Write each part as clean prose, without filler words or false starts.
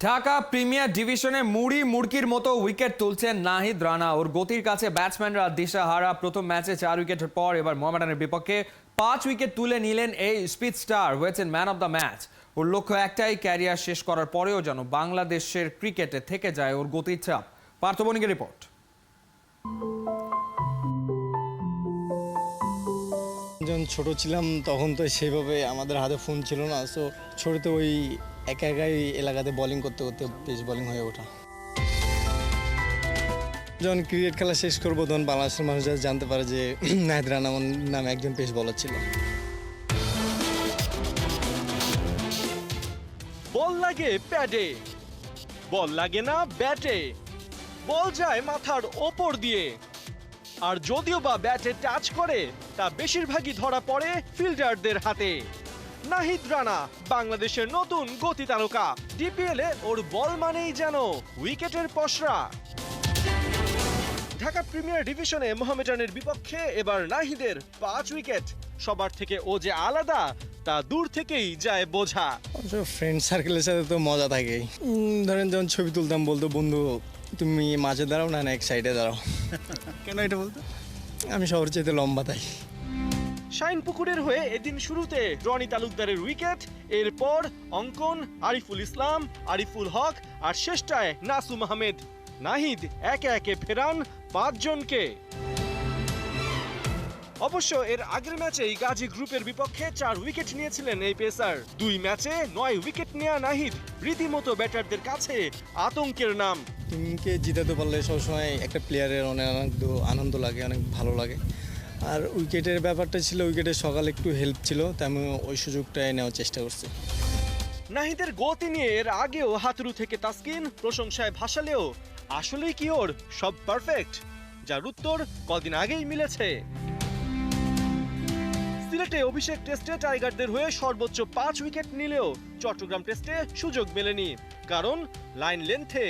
Dhaka premier ডিভিশনে মুড়ি মুড়কির মতো উইকেট তুলছেন নাহিদ রানা। ওর গতির কাছে ব্যাটসম্যানরা দিশাহারা। প্রথম ম্যাচে 4 উইকেটের পর এবার মোহামেডানের বিপক্ষে 5 উইকেট তুলে নিলেন এই স্পিড স্টার, হয়েছেন ম্যান অব দ্য ম্যাচ। ওর লক্ষ্য একটাই, ক্যারিয়ার শেষ করার পরেও যেন বাংলাদেশের ক্রিকেটে থেকে যায় ওর গতির ছাপ। পার্থ বণিকের রিপোর্ট। যখন ছোট ছিলাম তখন তো সেইভাবে আমাদের হাতে ফোন ছিল না, সো ছোটতে ওই একা একাই এলাকাতে বোলিং করতে করতে পেস বোলিং হয়ে ওঠা। যখন ক্রিকেট খেলা শেষ করবো তখন বাংলাদেশের মানুষ যাতে জানতে পারে যে নাহিদ রানা নামে একজন পেস বোলার ছিল। বল লাগে প্যাডে, বল লাগে না ব্যাটে, বল যায় মাথার ওপর দিয়ে। আর যদিও বা ব্যাটে টাচ করে, তা বেশিরভাগই ধরা পড়ে ফিল্ডারদের হাতে। নাহিদ রানা বাংলাদেশের নতুন গতি তারকা। ডিপিএলে ওর বল মানেই যেন উইকেটের পসরা। ঢাকা প্রিমিয়ার ডিভিশনে মোহামেডানের বিপক্ষে এবার নাহিদের 5 উইকেট। সবার থেকে ও যে আলাদা তা দূর থেকেই যায় বোঝা। ফ্রেন্ড সার্কেলের সাথে তো মজা থাকেই। ধরেন যখন ছবি তুলতাম বলতো, বন্ধু তুমি মাঝে দাঁড়াও না এক সাইডে দাঁড়াও। কেন এটা বলতো? আমি সবার চাইতে লম্বা তাই। শাইনপুকুরের হয়ে এদিন শুরুতে রনি তালুকদারের উইকেট, এরপর অঙ্কন, আরিফুল ইসলাম, আরিফুল হক আর শেষটায় নাসুম আহমেদ। নাহিদ একে একে ফেরান 5 জনকে। অবশ্য এর আগের ম্যাচেই গাজী গ্রুপের বিপক্ষে 4 উইকেট নিয়েছিলেন এই পেসার। 2 ম্যাচে 9 উইকেট নেয়া নাহিদ রীতিমতো ব্যাটারদের কাছে আতঙ্কের নাম। টিমকে জিতাতে পারলে সবসময় একটা প্লেয়ারের অনেক আনন্দ লাগে, অনেক ভালো লাগে। আর উইকেটের ব্যাপারটা ছিল, উইকেটের সকালে একটু হেল্প ছিল, তাই আমি ওই সুযোগটাই নেওয়ার চেষ্টা করছি। নাহিদের গতি নিয়ে এর আগেও হাতুরু থেকে তাসকিন প্রশংসায় ভাসালেও আসলেই কি ওর সব পারফেক্ট? যার উত্তর কদিন আগেই মিলেছে। সিলেটে অভিষেক টেস্টে টাইগারদের হয়ে সর্বোচ্চ 5 উইকেট নিলেও চট্টগ্রাম টেস্টে সুযোগ মেলেনি, কারণ লাইন লেন্থে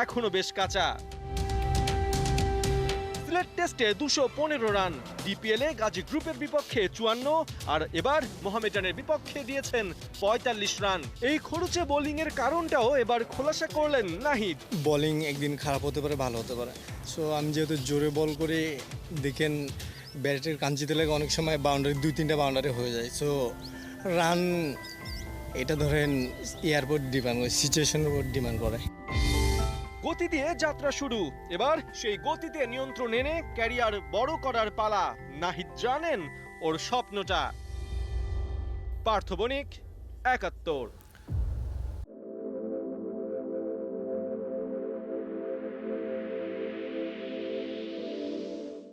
এখনো বেশ কাঁচা। সিলেট টেস্টে 215 রান, ডিপিএলে গাজী গ্রুপের বিপক্ষে 54 আর এবার মোহামেডানের বিপক্ষে দিয়েছেন 45 রান। এই খরুচে বোলিংয়ের কারণটাও এবার খোলাসা করলেন নাহিদ। বোলিং একদিন খারাপ হতে পারে, ভালো হতে পারে। সো আমি যেহেতু জোরে বল করে, দেখেন ব্যাটের কাঞ্চিতে লাগে অনেক সময় বাউন্ডারি 2-3টা বাউন্ডারি হয়ে যায়। সো রান এটা ধরেন এয়ারপোর্ট ডিমান্ড করে, সিচুয়েশনের উপর ডিমান্ড করে। গতি দিয়ে যাত্রা শুরু, এবার সেই গতিতে নিয়ন্ত্রণ এনে ক্যারিয়ার বড় করার পালা। নাহিদ জানেন ওর স্বপ্নটা। পার্থ বণিক, ৭১।